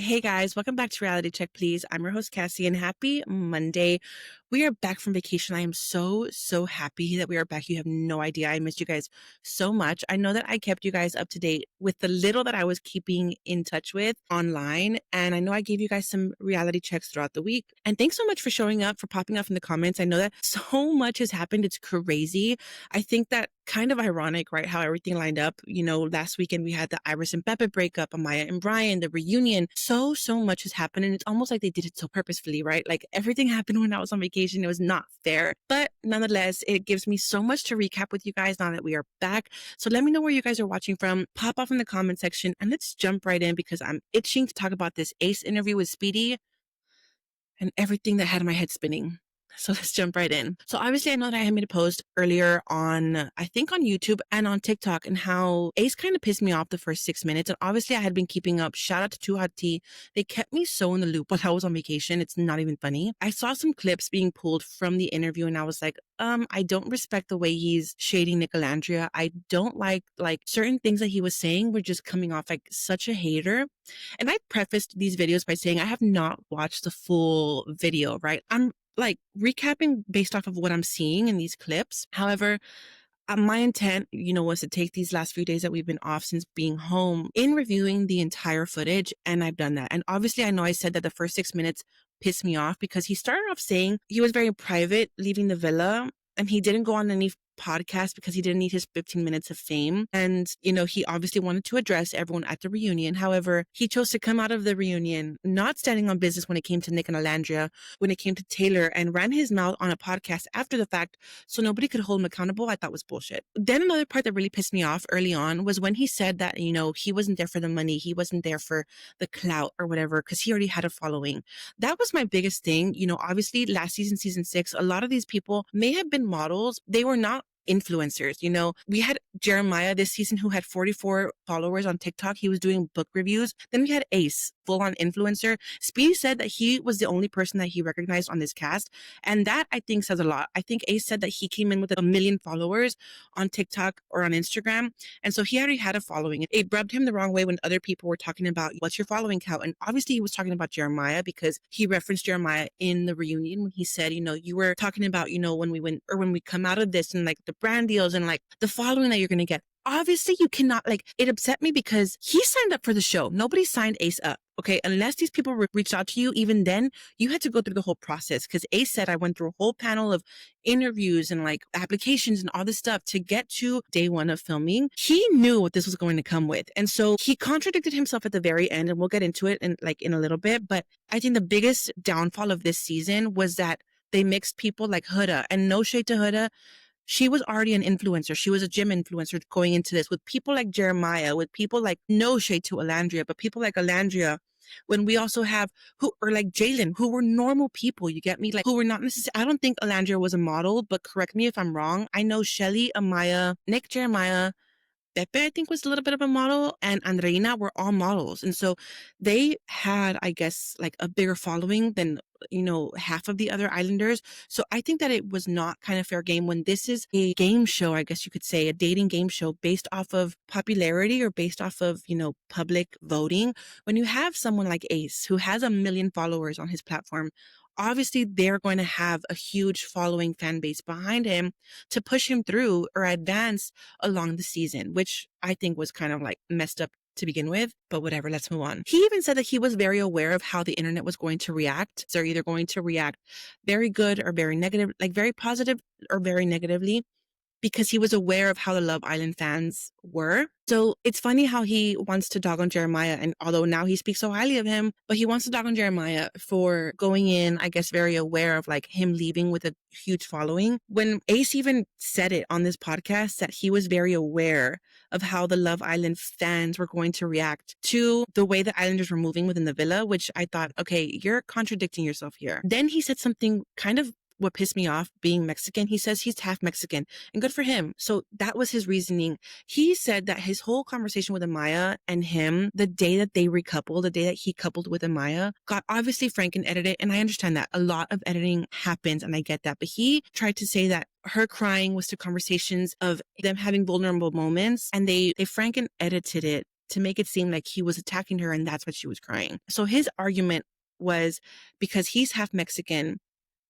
Hey guys, welcome back to Reality Check, Please. I'm your host, Cassie, and happy Monday. We are back from vacation. I am so happy that we are back. You have no idea. I missed you guys so much. I know that I kept you guys up to date with the little that I was keeping in touch with online. And I know I gave you guys some reality checks throughout the week. And thanks so much for showing up, for popping up in the comments. I know that so much has happened. It's crazy. I think that kind of ironic, right? How everything lined up. You know, last weekend we had the Iris and Pepe breakup, Amaya and Brian, the reunion. So much has happened. And it's almost like they did it so purposefully, right? Like everything happened when I was on vacation. It was not fair. But nonetheless, it gives me so much to recap with you guys now that we are back. So let me know where you guys are watching from. Pop off in the comment section and let's jump right in because I'm itching to talk about this Ace interview with Speedy and everything that had my head spinning. So let's jump right in. So obviously I know that I had made a post earlier on, I think on YouTube and on TikTok, and how Ace kind of pissed me off the first 6 minutes. And obviously I had been keeping up. Shout out to Too Hot Tea. They kept me so in the loop while I was on vacation. It's not even funny. I saw some clips being pulled from the interview and I was like, I don't respect the way he's shading Nic and Olandria. I don't like certain things that he was saying were just coming off like such a hater. And I prefaced these videos by saying I have not watched the full video, right? I'm like recapping based off of what I'm seeing in these clips. However, my intent, was to take these last few days that we've been off since being home in reviewing the entire footage. And I've done that. And obviously I know I said that the first 6 minutes pissed me off because he started off saying he was very private leaving the villa and he didn't go on any podcast because he didn't need his 15 minutes of fame. And, he obviously wanted to address everyone at the reunion. However, he chose to come out of the reunion not standing on business when it came to Nic and Olandria, when it came to Taylor, and ran his mouth on a podcast after the fact so nobody could hold him accountable. I thought was bullshit. Then another part that really pissed me off early on was when he said that, he wasn't there for the money. He wasn't there for the clout or whatever because he already had a following. That was my biggest thing. Obviously last season, season 6, a lot of these people may have been models. They were not influencers. We had Jeremiah this season who had 44 followers on TikTok. He was doing book reviews. Then we had Ace, full-on influencer. Speedy said that he was the only person that he recognized on this cast, and that I think says a lot. I think Ace said that he came in with 1 million followers on TikTok or on Instagram, and so he already had a following. It rubbed him the wrong way when other people were talking about what's your following count, and obviously he was talking about Jeremiah because he referenced Jeremiah in the reunion when he said, you were talking about, when we went or when we come out of this and like the brand deals and like the following that you're going to get. Obviously you cannot, it upset me because he signed up for the show. Nobody signed Ace up. Okay. Unless these people reached out to you, even then you had to go through the whole process. Cause Ace said I went through a whole panel of interviews and like applications and all this stuff to get to day 1 of filming. He knew what this was going to come with. And so he contradicted himself at the very end, and we'll get into it in a little bit. But I think the biggest downfall of this season was that they mixed people like Huda, and no shade to Huda. She was already an influencer. She was a gym influencer going into this with people like Jeremiah, with people like, no shade to Olandria, but people like Olandria. When we also have like Jalen, who were normal people, you get me? Like who were not necessarily, I don't think Olandria was a model, but correct me if I'm wrong. I know Shelly, Amaya, Nic, Jeremiah, Pepe, I think, was a little bit of a model, and Andreina were all models. And so they had, I guess, like a bigger following than, half of the other islanders. So I think that it was not kind of fair game when this is a game show, I guess you could say, a dating game show based off of popularity or based off of, public voting. When you have someone like Ace who has 1 million followers on his platform, obviously they're going to have a huge following fan base behind him to push him through or advance along the season, which I think was kind of like messed up to begin with, but whatever, let's move on. He even said that he was very aware of how the internet was going to react. They're either going to react very good or very negative, like very positive or very negatively, because he was aware of how the Love Island fans were. So it's funny how he wants to dog on Jeremiah, and although now he speaks so highly of him, but he wants to dog on Jeremiah for going in, I guess, very aware of like him leaving with a huge following. When Ace even said it on this podcast that he was very aware of how the Love Island fans were going to react to the way the Islanders were moving within the villa, which I thought, okay, you're contradicting yourself here. Then he said something kind of what pissed me off being Mexican. He says he's half Mexican, and good for him. So that was his reasoning. He said that his whole conversation with Amaya and him, the day that they recoupled, the day that he coupled with Amaya, got obviously Franken edited. And I understand that a lot of editing happens and I get that. But he tried to say that her crying was to conversations of them having vulnerable moments, and they Franken edited it to make it seem like he was attacking her and that's why she was crying. So his argument was because he's half Mexican,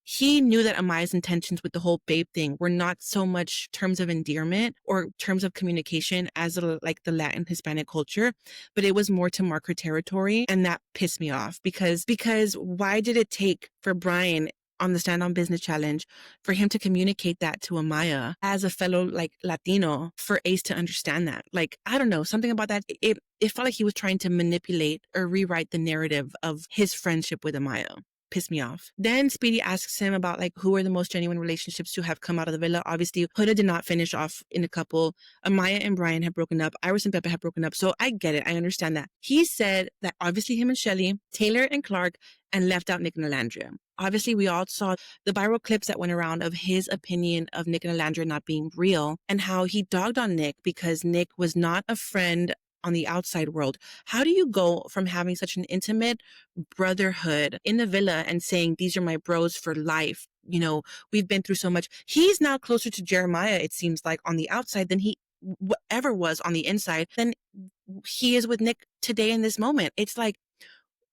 he knew that Amaya's intentions with the whole babe thing were not so much terms of endearment or terms of communication as like the Latin Hispanic culture, but it was more to mark her territory. And that pissed me off because why did it take for Brian on the Stand on Business Challenge for him to communicate that to Amaya as a fellow like Latino for Ace to understand that? Like, I don't know, something about that. It felt like he was trying to manipulate or rewrite the narrative of his friendship with Amaya. Pissed me off. Then Speedy asks him about like who are the most genuine relationships to have come out of the villa. Obviously, Huda did not finish off in a couple. Amaya and Brian have broken up. Iris and Pepe have broken up. So I get it. I understand that. He said that obviously him and Shelly, Taylor and Clark, and left out Nic and Olandria. Obviously, we all saw the viral clips that went around of his opinion of Nic and Olandria not being real and how he dogged on Nic because Nic was not a friend on the outside world. How do you go from having such an intimate brotherhood in the villa and saying, these are my bros for life? You know, we've been through so much. He's now closer to Jeremiah, it seems like, on the outside than he ever was on the inside, than he is with Nic today in this moment. It's like,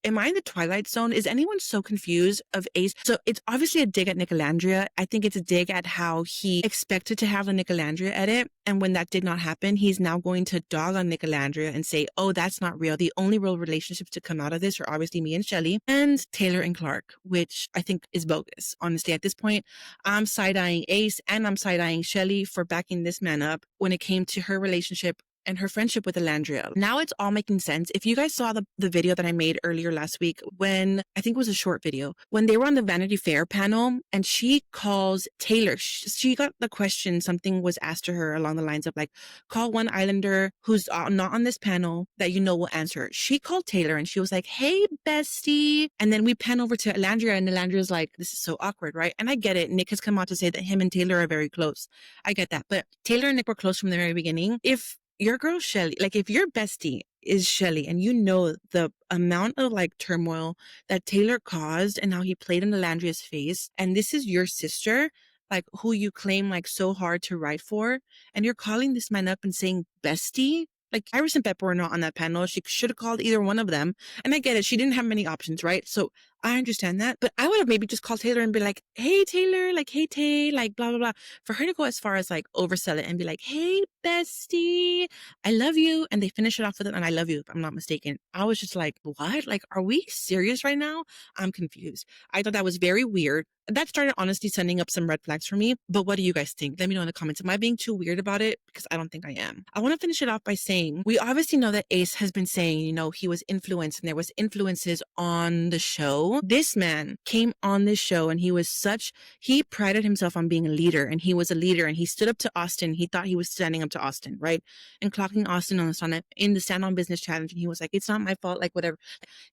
am I in the Twilight Zone? Is anyone so confused of Ace? So it's obviously a dig at Nic and Olandria. I think it's a dig at how he expected to have the Nic and Olandria edit. And when that did not happen, he's now going to dog on Nic and Olandria and say, oh, that's not real. The only real relationships to come out of this are obviously me and Shelly and Taylor and Clark, which I think is bogus. Honestly, at this point, I'm side-eyeing Ace and I'm side-eyeing Shelly for backing this man up when it came to her relationship and her friendship with Olandria. Now it's all making sense. If you guys saw the video that I made earlier last week, when I think it was a short video, when they were on the Vanity Fair panel and she calls Taylor, she got the question, something was asked to her along the lines of like, call one Islander who's not on this panel that you know will answer. She called Taylor and she was like, hey, bestie. And then we pan over to Olandria and Olandria's like, this is so awkward, right? And I get it. Nic has come out to say that him and Taylor are very close. I get that. But Taylor and Nic were close from the very beginning. If your girl Shelly, like if your bestie is Shelly and you know the amount of like turmoil that Taylor caused and how he played in Olandria's face, and this is your sister, like who you claim like so hard to write for, and you're calling this man up and saying bestie, like Iris and Pepper were not on that panel. She should have called either one of them. And I get it. She didn't have many options, right? So I understand that. But I would have maybe just called Taylor and be like, hey, Taylor, like, hey, Tay, like, blah, blah, blah. For her to go as far as like oversell it and be like, hey, bestie, I love you. And they finish it off with it. And I love you, if I'm not mistaken. I was just like, what? Like, are we serious right now? I'm confused. I thought that was very weird. That started honestly sending up some red flags for me. But what do you guys think? Let me know in the comments. Am I being too weird about it? Because I don't think I am. I want to finish it off by saying, we obviously know that Ace has been saying, you know, he was influenced and there was influences on the show. This man came on this show and he prided himself on being a leader, and he was a leader, and he stood up to Austin. He thought he was standing up to Austin, right? And clocking Austin in the Stand on Business Challenge. And he was like, it's not my fault, like whatever.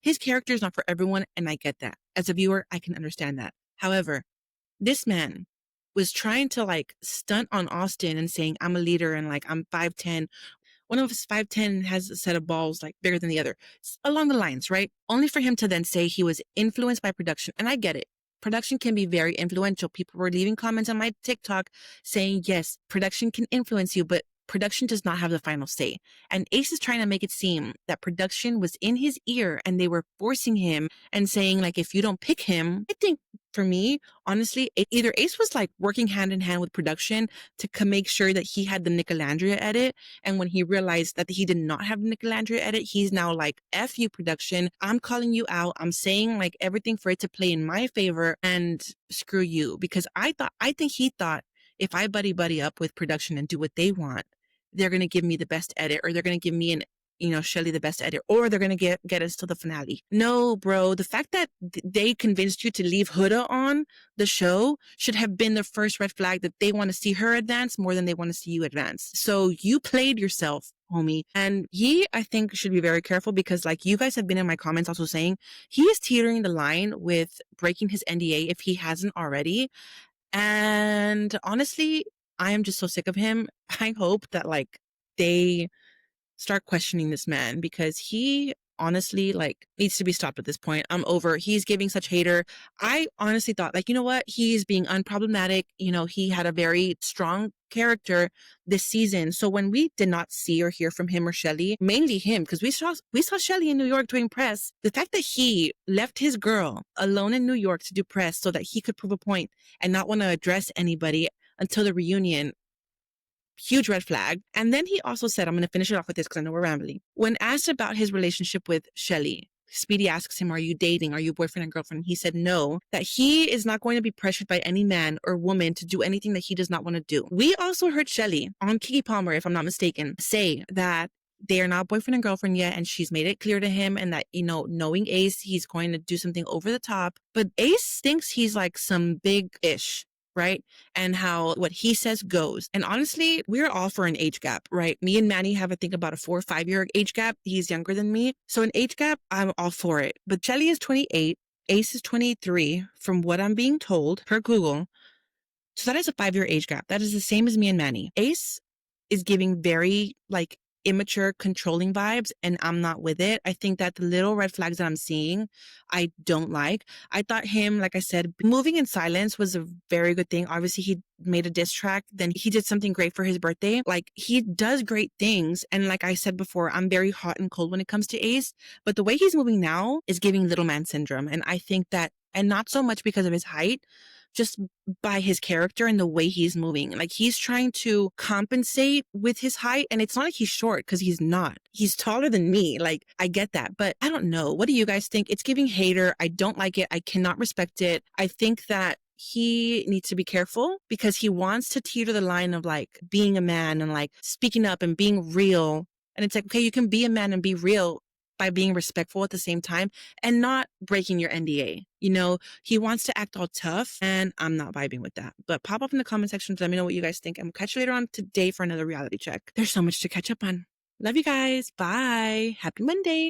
His character is not for everyone. And I get that. As a viewer, I can understand that. However, this man was trying to like stunt on Austin and saying, I'm a leader and like I'm 5'10". One of us 5'10" has a set of balls like bigger than the other. It's along the lines, right? Only for him to then say he was influenced by production. And I get it. Production can be very influential. People were leaving comments on my TikTok saying, yes, production can influence you, but production does not have the final say. And Ace is trying to make it seem that production was in his ear and they were forcing him and saying like, if you don't pick him, I think for me, honestly, either Ace was like working hand in hand with production to make sure that he had the Nic and Olandria edit. And when he realized that he did not have the Nic and Olandria edit, he's now like, F you production. I'm calling you out. I'm saying like everything for it to play in my favor and screw you. Because I think he thought if I buddy up with production and do what they want, they're going to give me the best edit, or they're going to give me Shelly the best edit, or they're going to get us to the finale. No, bro. The fact that they convinced you to leave Huda on the show should have been the first red flag that they want to see her advance more than they want to see you advance. So you played yourself, homie. And he, I think, should be very careful because like you guys have been in my comments also saying he is teetering the line with breaking his NDA if he hasn't already. And honestly, I am just so sick of him. I hope that like they start questioning this man because he honestly, like, needs to be stopped at this point. I'm over. He's giving such hater. I honestly thought, like, you know what? He's being unproblematic. You know, he had a very strong character this season. So when we did not see or hear from him or Shelly, mainly him, because we saw Shelly in New York doing press. The fact that he left his girl alone in New York to do press so that he could prove a point and not want to address anybody until the reunion, huge red flag. And then he also said, I'm going to finish it off with this because I know we're rambling. When asked about his relationship with Shelly, Speedy asks him, are you dating? Are you boyfriend and girlfriend? He said no, that he is not going to be pressured by any man or woman to do anything that he does not want to do. We also heard Shelly on Kiki Palmer, if I'm not mistaken, say that they are not boyfriend and girlfriend yet, and she's made it clear to him, and that, you know, knowing Ace, he's going to do something over the top. But Ace thinks he's like some big-ish, right? And how what he says goes. And honestly, we're all for an age gap, right? Me and Manny have, I think, about a 4 or 5 year age gap. He's younger than me. So an age gap, I'm all for it. But Shelly is 28. Ace is 23, from what I'm being told per Google. So that is a 5 year age gap. That is the same as me and Manny. Ace is giving very, like, immature, controlling vibes, and I'm not with it. I think that the little red flags that I'm seeing, I don't like. I thought him, like I said, moving in silence was a very good thing. Obviously, he made a diss track. Then he did something great for his birthday. Like, he does great things. And like I said before, I'm very hot and cold when it comes to Ace. But the way he's moving now is giving little man syndrome. And I think that, and not so much because of his height, just by his character and the way he's moving. Like, he's trying to compensate with his height, and it's not like he's short, because he's not. He's taller than me. Like, I get that, but I don't know. What do you guys think? It's giving hater. I don't like it. I cannot respect it. I think that he needs to be careful, because he wants to teeter the line of like being a man and like speaking up and being real. And it's like, okay, you can be a man and be real by being respectful at the same time and not breaking your NDA. You know, he wants to act all tough, and I'm not vibing with that. But pop up in the comment section to let me know what you guys think. And we'll catch you later on today for another reality check. There's so much to catch up on. Love you guys. Bye. Happy Monday.